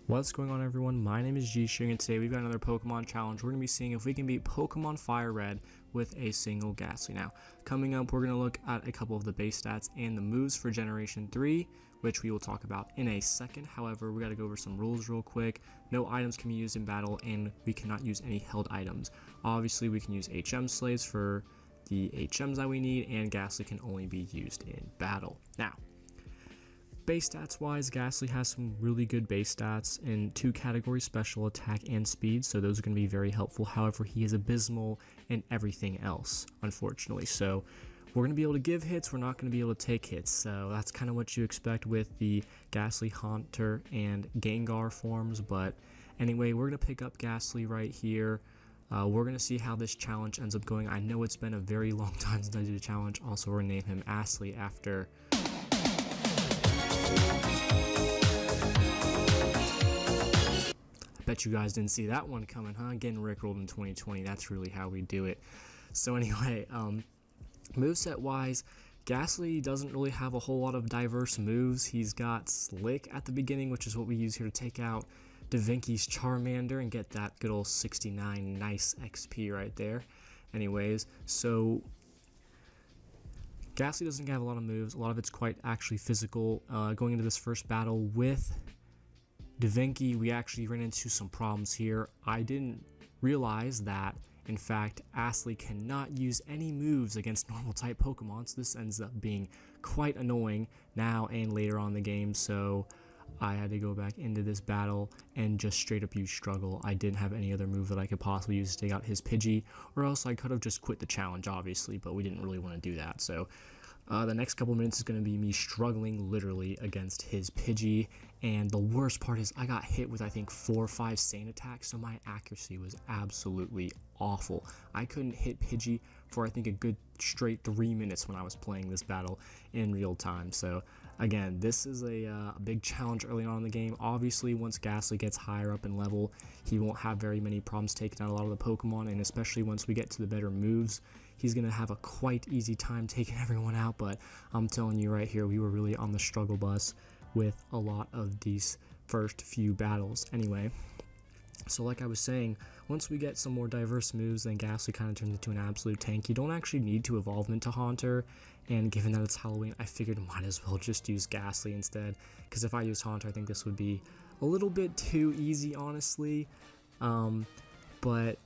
What's going on, everyone? My name is gstring, and today we've got another Pokemon challenge. We're going to be seeing if we can beat Pokemon Fire Red with a single Gastly. Now, coming up, we're going to look at a couple of the base stats and the moves for Generation 3, which we will talk about in a second. However, we got to go over some rules real quick. No items can be used in battle, and we cannot use any held items. Obviously, we can use HM slaves for the HMs that we need, and Gastly can only be used in battle. Now, base stats wise, Gastly has some really good base stats in two categories, special attack and speed, so those are going to be very helpful. However, he is abysmal in everything else, unfortunately. So we're going to be able to give hits, we're not going to be able to take hits. So that's kind of what you expect with the Gastly, Haunter, and Gengar forms. But anyway, we're going to pick up Gastly right here. We're going to see how this challenge ends up going. I know it's been a very long time since I did a challenge. Also, we're going to name him Astley after bet you guys didn't see that one coming, huh? Getting rickrolled in 2020, that's really how we do it. So anyway, moveset wise, Gastly doesn't really have a whole lot of diverse moves. He's got Slick at the beginning, which is what we use here to take out Davinki's Charmander and get that good old 69 nice XP right there. Anyways, so Gastly doesn't have a lot of moves. A lot of it's quite actually physical. Going into this first battle with Davinki, we actually ran into some problems here. I didn't realize that, in fact, Astley cannot use any moves against normal type Pokemon, so this ends up being quite annoying now and later on in the game. So I had to go back into this battle and just straight up use Struggle. I didn't have any other move that I could possibly use to take out his Pidgey, or else I could have just quit the challenge, obviously, but we didn't really want to do that. So the next couple minutes is going to be me struggling literally against his Pidgey, and the worst part is I got hit with I think 4 or 5 sand attacks, so my accuracy was absolutely awful. I couldn't hit Pidgey for I think a good straight 3 minutes when I was playing this battle in real time. So again, this is a big challenge early on in the game. Obviously, once Gastly gets higher up in level, he won't have very many problems taking out a lot of the Pokemon, and especially once we get to the better moves, he's going to have a quite easy time taking everyone out. But I'm telling you right here, we were really on the struggle bus with a lot of these first few battles. Anyway, so like I was saying, once we get some more diverse moves, then Gastly kind of turns into an absolute tank. You don't actually need to evolve him into Haunter, and given that it's Halloween, I figured might as well just use Gastly instead, because if I used Haunter, I think this would be a little bit too easy, honestly. But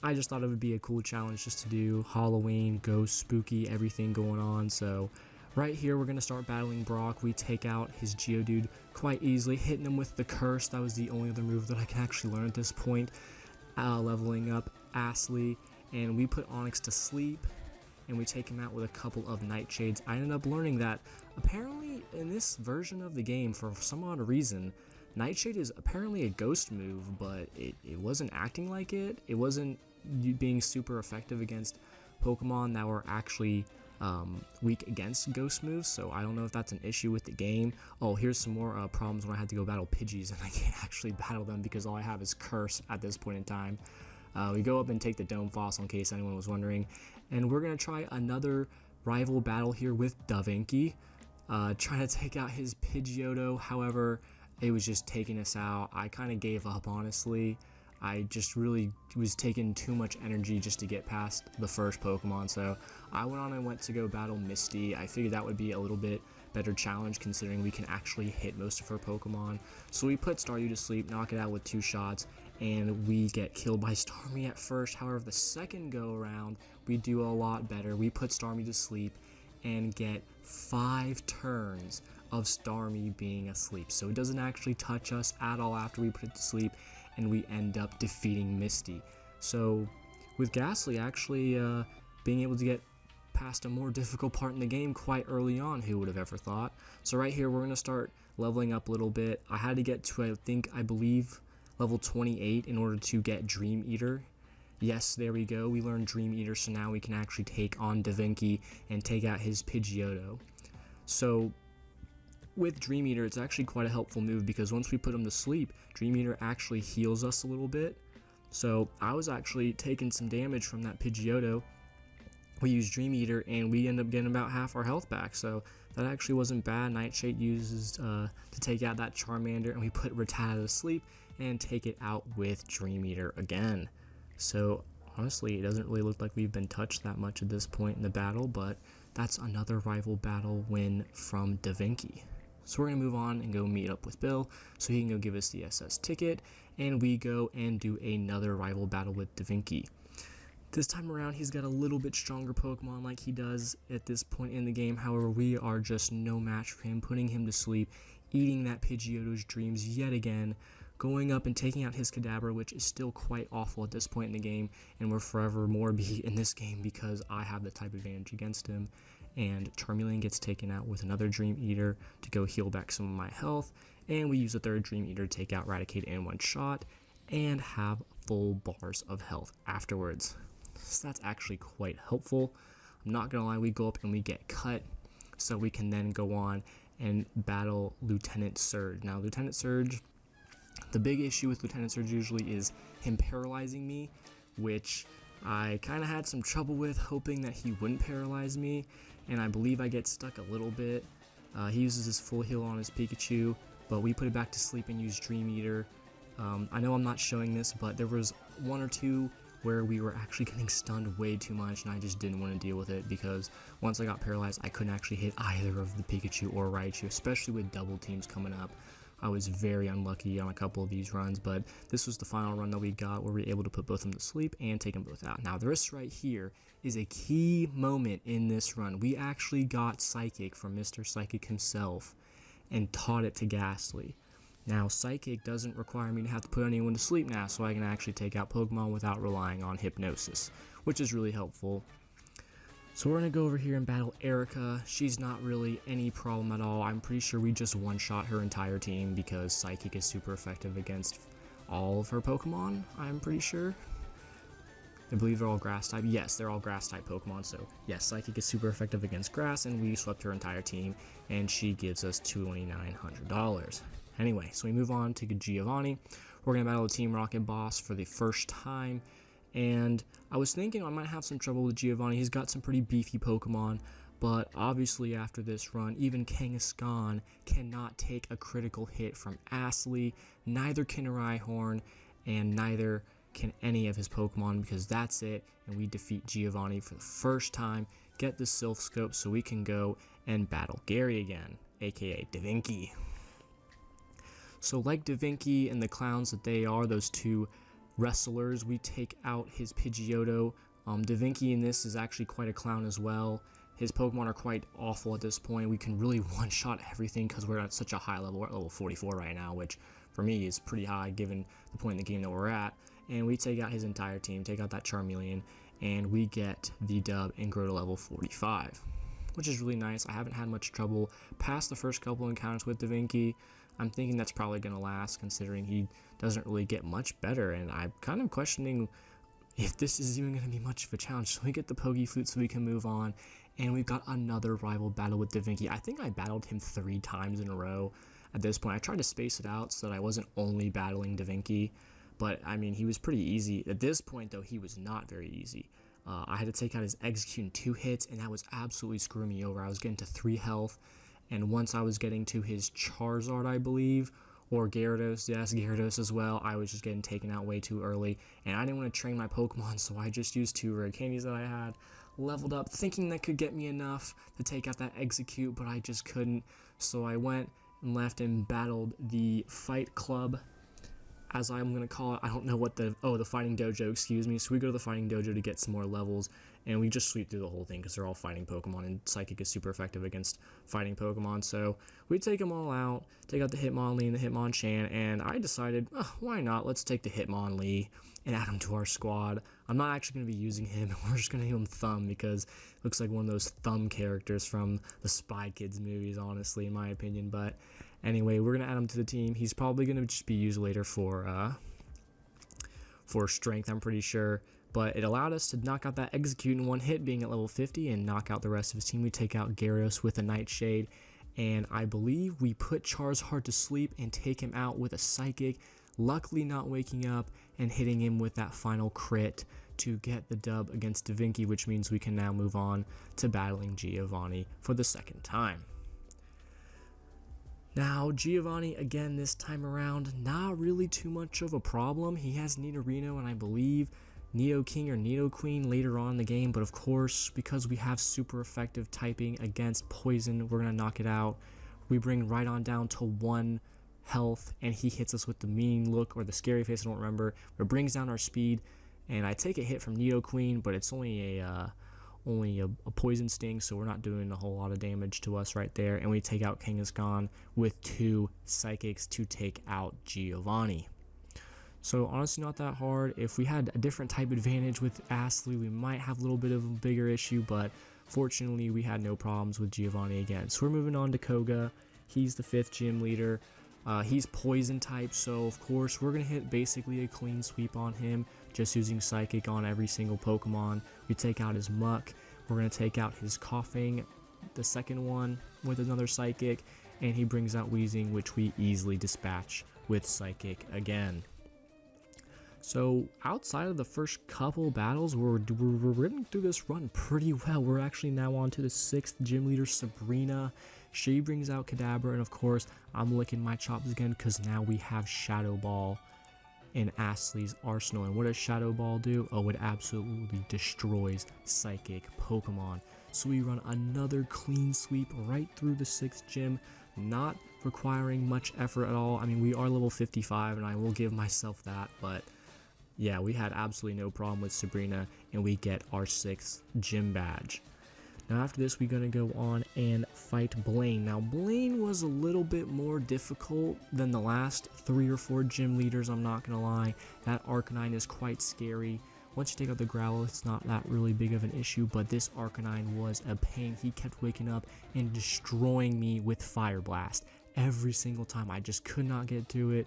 I just thought it would be a cool challenge just to do Halloween, ghost, spooky, everything going on. So right here, we're going to start battling Brock. We take out his Geodude quite easily, hitting him with the Curse. That was the only other move that I can actually learn at this point. Leveling up Astley, and we put Onix to sleep, and we take him out with a couple of Nightshades. I ended up learning that apparently in this version of the game, for some odd reason, Nightshade is apparently a ghost move, but it wasn't acting like it. It wasn't being super effective against Pokemon that were actually weak against ghost moves, so I don't know if that's an issue with the game. Oh, here's some more problems when I had to go battle Pidgeys and I can't actually battle them because all I have is Curse at this point in time. We go up and take the Dome Fossil in case anyone was wondering, and we're going to try another rival battle here with Davinki, trying to take out his Pidgeotto. However, it was just taking us out. I kind of gave up, honestly. I just really was taking too much energy just to get past the first Pokemon, so I went on and went to go battle Misty. I figured that would be a little bit better challenge considering we can actually hit most of her Pokemon. So we put Staryu to sleep, knock it out with 2 shots, and we get killed by Starmie at first. However, the second go around, we do a lot better. We put Starmie to sleep and get 5 turns of Starmie being asleep. So it doesn't actually touch us at all after we put it to sleep, and we end up defeating Misty. So with Gastly actually being able to get past a more difficult part in the game quite early on, who would have ever thought? So right here, we're going to start leveling up a little bit. I had to get to, I believe, level 28 in order to get Dream Eater. Yes, there we go. We learned Dream Eater, so now we can actually take on Davinki and take out his Pidgeotto. So with Dream Eater, it's actually quite a helpful move because once we put him to sleep, Dream Eater actually heals us a little bit. So I was actually taking some damage from that Pidgeotto. We used Dream Eater and we end up getting about half our health back. So that actually wasn't bad. Nightshade uses to take out that Charmander, and we put Rattata to sleep and take it out with Dream Eater again. So honestly, it doesn't really look like we've been touched that much at this point in the battle, but that's another rival battle win from Davinki. So we're going to move on and go meet up with Bill so he can go give us the SS ticket, and we go and do another rival battle with Davinki. This time around, he's got a little bit stronger Pokemon like he does at this point in the game. However, we are just no match for him, putting him to sleep, eating that Pidgeotto's dreams yet again, going up and taking out his Kadabra, which is still quite awful at this point in the game, and will forevermore be in this game because I have the type advantage against him. And Charmeleon gets taken out with another Dream Eater to go heal back some of my health, and we use a third Dream Eater to take out Raticate in one shot and have full bars of health afterwards. So that's actually quite helpful. I'm not gonna lie, we go up and we get cut, so we can then go on and battle Lieutenant Surge. Now Lieutenant Surge, the big issue with Lieutenant Surge usually is him paralyzing me, which I kind of had some trouble with, hoping that he wouldn't paralyze me, and I believe I get stuck a little bit. He uses his full heal on his Pikachu, but we put it back to sleep and use Dream Eater. I know I'm not showing this, but there was one or two where we were actually getting stunned way too much, and I just didn't want to deal with it because once I got paralyzed, I couldn't actually hit either of the Pikachu or Raichu, especially with double teams coming up. I was very unlucky on a couple of these runs, but this was the final run that we got where we were able to put both of them to sleep and take them both out. Now, this right here is a key moment in this run. We actually got Psychic from Mr. Psychic himself and taught it to Gastly. Now, Psychic doesn't require me to have to put anyone to sleep now, so I can actually take out Pokemon without relying on Hypnosis, which is really helpful. So we're going to go over here and battle Erica. She's not really any problem at all. I'm pretty sure we just one-shot her entire team because Psychic is super effective against all of her Pokemon, I'm pretty sure. I believe they're all grass type. Yes, they're all grass type Pokemon, so yes, Psychic is super effective against grass, and we swept her entire team, and she gives us $2,900. Anyway, so we move on to Giovanni. We're going to battle the Team Rocket boss for the first time, and I was thinking I might have some trouble with Giovanni. He's got some pretty beefy Pokemon, but obviously after this run, even Kangaskhan cannot take a critical hit from Gastly, neither can Rhyhorn, and neither can any of his Pokemon, because that's it, and we defeat Giovanni for the first time, get the Sylph Scope so we can go and battle Gary again, aka Davinki. So like Davinki and the clowns that they are, those two wrestlers, we take out his Pidgeotto. Davinki in this is actually quite a clown as well. His Pokemon are quite awful at this point. We can really one-shot everything because we're at such a high level. We're at level 44 right now, which for me is pretty high given the point in the game that we're at. And we take out his entire team, take out that Charmeleon, and we get the dub and grow to level 45, which is really nice. I haven't had much trouble past the first couple encounters with Davinki. I'm thinking that's probably going to last, considering he doesn't really get much better, and I'm kind of questioning if this is even going to be much of a challenge. So we get the Poke Flute so we can move on, and we've got another rival battle with Davinki. I think I battled him 3 times in a row at this point. I tried to space it out so that I wasn't only battling Davinki, but I mean, he was pretty easy. At this point, though, he was not very easy. I had to take out his Execute in 2 hits, and that was absolutely screwing me over. I was getting to 3 health. And once I was getting to his Charizard, I believe, or Gyarados, yes, Gyarados as well, I was just getting taken out way too early. And I didn't want to train my Pokemon, so I just used 2 rare candies that I had, leveled up, thinking that could get me enough to take out that Execute, but I just couldn't. So I went and left and battled the Fight Club, as I'm going to call it. I don't know what the Fighting Dojo, excuse me. So we go to the Fighting Dojo to get some more levels, and we just sweep through the whole thing because they're all fighting Pokemon, and Psychic is super effective against fighting Pokemon. So we take them all out, take out the Hitmonlee and the Hitmonchan, and I decided, why not? Let's take the Hitmonlee and add him to our squad. I'm not actually going to be using him. We're just going to name him Thumb because it looks like one of those Thumb characters from the Spy Kids movies, honestly, in my opinion. But anyway, we're going to add him to the team. He's probably going to just be used later for strength, I'm pretty sure. But it allowed us to knock out that Execute in 1 hit, being at level 50, and knock out the rest of his team. We take out Gyarados with a Nightshade, and I believe we put Charizard to sleep and take him out with a Psychic, luckily not waking up and hitting him with that final crit to get the dub against Davinki, which means we can now move on to battling Giovanni for the second time. Now, Giovanni, again, this time around, not really too much of a problem. He has Nidorino and I believe Nido King or Nido Queen later on in the game, but of course, because we have super effective typing against poison, we're going to knock it out. We bring right on down to 1 health, and he hits us with the mean look or the scary face, I don't remember. It brings down our speed, and I take a hit from Nido Queen, but it's only a poison sting, so we're not doing a whole lot of damage to us right there. And we take out Kangaskhan with 2 psychics to take out Giovanni. So honestly, not that hard. If we had a different type advantage with Gastly, we might have a little bit of a bigger issue, but fortunately we had no problems with Giovanni again. So we're moving on to Koga. He's the 5th gym leader. He's poison type, so of course we're gonna hit basically a clean sweep on him, just using psychic on every single Pokemon. We take out his Muck. We're gonna take out his Coughing, the second one, with another psychic, and he brings out Wheezing, which we easily dispatch with psychic again. So outside of the first couple battles, we're getting through this run pretty well. We're actually now on to the 6th gym leader, Sabrina. She brings out Kadabra, and of course, I'm licking my chops again because now we have Shadow Ball in Gastly's arsenal. And what does Shadow Ball do? Oh, it absolutely destroys psychic Pokemon. So we run another clean sweep right through the 6th gym, not requiring much effort at all. I mean, we are level 55, and I will give myself that, but yeah, we had absolutely no problem with Sabrina, and we get our 6th gym badge. Now after this, we're going to go on and fight Blaine. Now Blaine was a little bit more difficult than the last 3 or 4 gym leaders, I'm not going to lie. That Arcanine is quite scary. Once you take out the Growl, it's not that really big of an issue, but this Arcanine was a pain. He kept waking up and destroying me with Fire Blast every single time. I just could not get to it,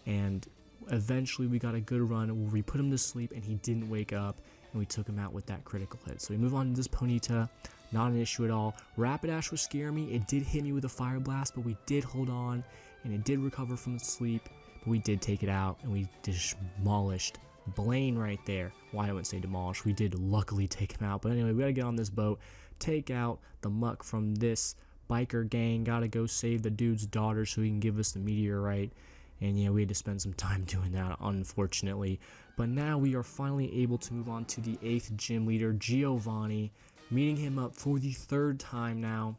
and eventually we got a good run where we put him to sleep and he didn't wake up, and we took him out with that critical hit. So we move on to this Ponyta. Not an issue at all. Rapidash was scaring me. It did hit me with a Fire Blast, but we did hold on, and it did recover from the sleep, but we did take it out, and we demolished Blaine right there. Well, I wouldn't say demolish. We did luckily take him out, but anyway, we gotta get on this boat, take out the Muck from this biker gang, gotta go save the dude's daughter so he can give us the meteorite. And yeah, we had to spend some time doing that, unfortunately. But now we are finally able to move on to the 8th gym leader, Giovanni. Meeting him up for the 3rd time now.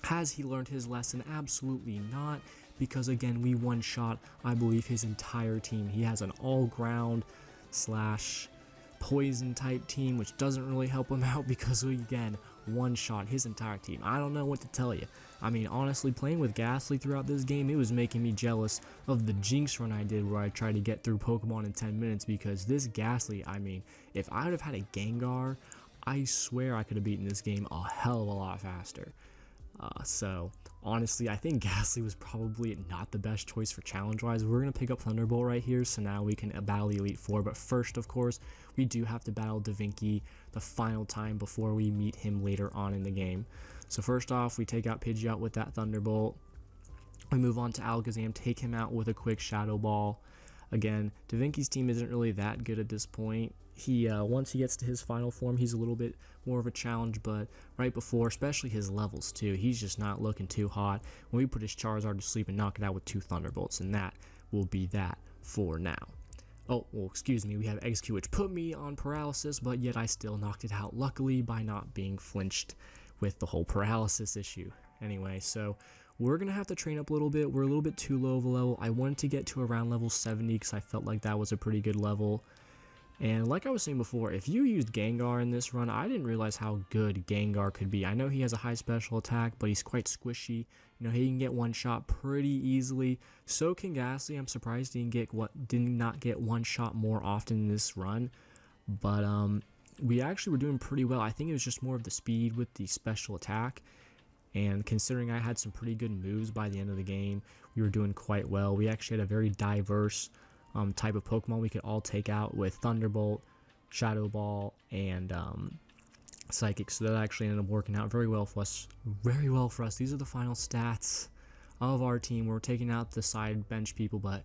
Has he learned his lesson? Absolutely not, because again, we one-shot, I believe, his entire team. He has an all-ground / poison type team, which doesn't really help him out because we, again, one-shot his entire team. I don't know what to tell you. I mean, honestly, playing with Gastly throughout this game, it was making me jealous of the Jinx run I did where I tried to get through Pokemon in 10 minutes, because this Gastly, I mean, if I would have had a Gengar, I swear I could have beaten this game a hell of a lot faster. So honestly, I think Gastly was probably not the best choice for challenge-wise. We're going to pick up Thunderbolt right here, so now we can battle the Elite Four. But first, of course, we do have to battle Davinci the final time before we meet him later on in the game. So first off, we take out Pidgey out with that Thunderbolt. We move on to Alakazam, take him out with a quick Shadow Ball. Again, Davinci's team isn't really that good at this point. Once he gets to his final form, he's a little bit more of a challenge, but right before, especially his levels too, he's just not looking too hot. When we put his Charizard to sleep and knock it out with 2 Thunderbolts, and that will be that for now. Oh, well, excuse me, we have Execute, which put me on paralysis, but yet I still knocked it out, luckily, by not being flinched with the whole paralysis issue. Anyway, so we're going to have to train up a little bit. We're a little bit too low of a level. I wanted to get to around level 70 because I felt like that was a pretty good level. And like I was saying before, if you used Gengar in this run, I didn't realize how good Gengar could be. I know he has a high special attack, but he's quite squishy. You know, he can get one shot pretty easily. So can Gastly. I'm surprised he did not get one shot more often in this run. But we actually were doing pretty well. I think it was just more of the speed with the special attack. And considering I had some pretty good moves by the end of the game, we were doing quite well. We actually had a very diverse type of Pokemon we could all take out with Thunderbolt, Shadow Ball, and Psychic. So that actually ended up working out very well for us. These are the final stats of our team. We're taking out the side bench people, but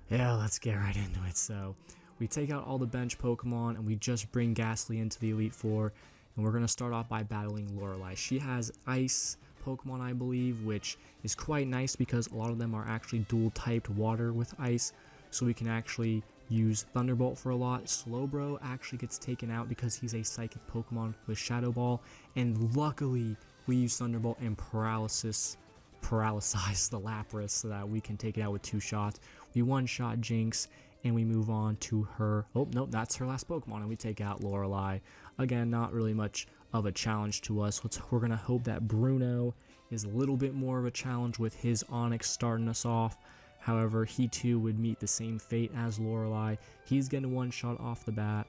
yeah, let's get right into it. So we take out all the bench Pokemon, and we just bring Gastly into the Elite Four. And we're going to start off by battling Lorelei. She has Ice Pokemon, I believe, which is quite nice because a lot of them are actually dual typed water with ice, so we can actually use Thunderbolt for a lot. Slowbro actually gets taken out because he's a psychic Pokemon with Shadow Ball, and luckily we use Thunderbolt and paralyze the Lapras so that we can take it out with 2 shots. We one-shot Jinx, and we move on to her. Oh, nope, that's her last Pokemon, and we take out Lorelei. Again, not really much of a challenge to us. We're going to hope that Bruno is a little bit more of a challenge with his Onix starting us off. However, he too would meet the same fate as Lorelei. He's getting 1 shot off the bat.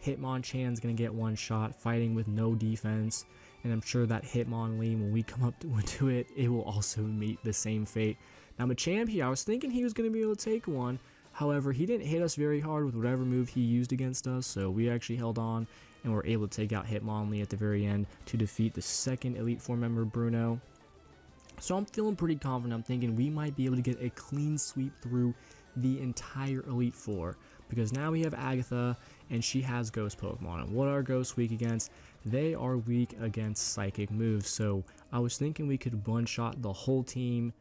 Hitmonchan's going to get 1 shot, fighting with no defense. And I'm sure that Hitmonlee, when we come up to it, it will also meet the same fate. Now, Machamp here, I was thinking he was going to be able to take one. However, he didn't hit us very hard with whatever move he used against us, so we actually held on and were able to take out Hitmonlee at the very end to defeat the second Elite Four member, Bruno. So I'm feeling pretty confident. I'm thinking we might be able to get a clean sweep through the entire Elite Four, because now we have Agatha and she has Ghost Pokemon. And what are Ghosts weak against? They are weak against Psychic moves. So I was thinking we could one-shot the whole team,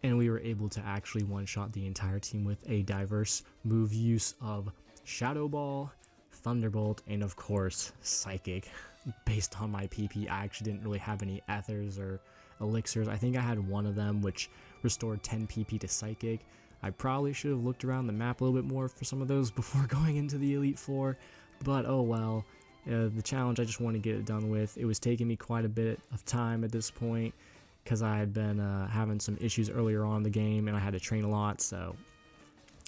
and we were able to actually one-shot the entire team with a diverse move use of Shadow Ball, Thunderbolt, and of course Psychic. Based on my PP, I actually didn't really have any Ethers or Elixirs. I think I had one of them which restored 10 PP to Psychic. I probably should have looked around the map a little bit more for some of those before going into the Elite Four, but oh well. The challenge, I just want to get it done with. It was taking me quite a bit of time at this point because I had been having some issues earlier on in the game and I had to train a lot. So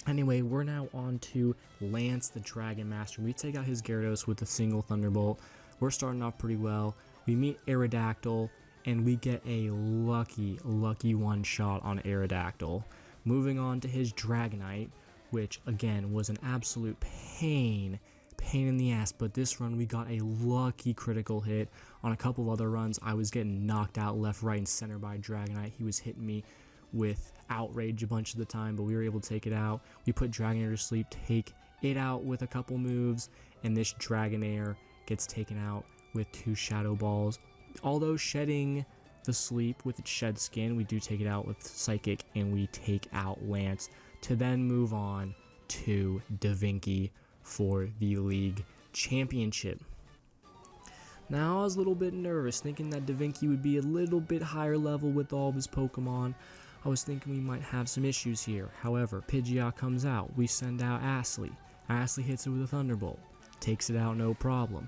anyway, we're now on to Lance the Dragon Master. We take out his Gyarados with a single Thunderbolt. We're starting off pretty well. We meet Aerodactyl and we get a lucky one shot on Aerodactyl. Moving on to his Dragonite, which again was an absolute pain in the ass, but this run we got a lucky critical hit. On a couple of other runs I was getting knocked out left, right, and center by Dragonite. He was hitting me with Outrage a bunch of the time, but we were able to take it out. We put Dragonair to sleep, take it out with a couple moves, and this Dragonair gets taken out with 2 Shadow Balls. Although shedding the sleep with its shed skin, we do take it out with Psychic, and we take out Lance to then move on to Davinci for the League Championship. Now I was a little bit nervous, thinking that Davinci would be a little bit higher level with all of his Pokemon. I was thinking we might have some issues here. However, Pidgey comes out, we send out Gastly. Gastly hits it with a Thunderbolt, takes it out no problem.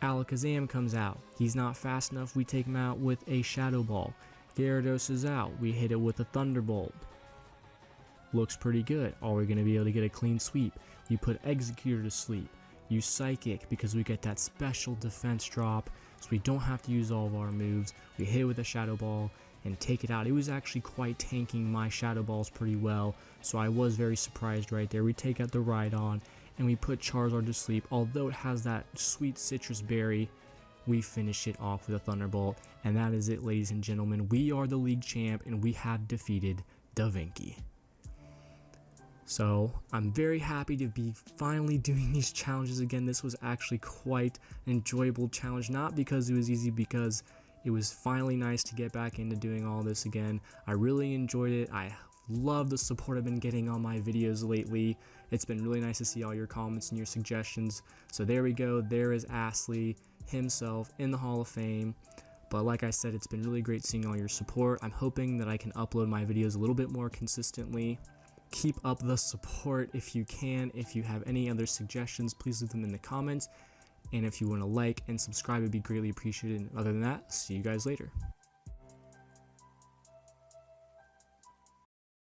Alakazam comes out, he's not fast enough, we take him out with a Shadow Ball. Gyarados is out, we hit it with a Thunderbolt. Looks pretty good. Are we going to be able to get a clean sweep? We put Executor to sleep. Use Psychic because we get that special defense drop, so we don't have to use all of our moves. We hit it with a Shadow Ball and take it out. It was actually quite tanking my Shadow Balls pretty well, so I was very surprised right there. We take out the Rhydon and we put Charizard to sleep. Although it has that sweet citrus berry, we finish it off with a Thunderbolt. And that is it, ladies and gentlemen. We are the league champ and we have defeated Davinci. So I'm very happy to be finally doing these challenges again. This was actually quite an enjoyable challenge, not because it was easy, because it was finally nice to get back into doing all this again. I really enjoyed it. I love the support I've been getting on my videos lately. It's been really nice to see all your comments and your suggestions. So there we go. There is Gastly himself in the Hall of Fame. But like I said, it's been really great seeing all your support. I'm hoping that I can upload my videos a little bit more consistently. Keep up the support if you can. If you have any other suggestions, please leave them in the comments. And if you want to like and subscribe, it'd be greatly appreciated. And other than that, see you guys later.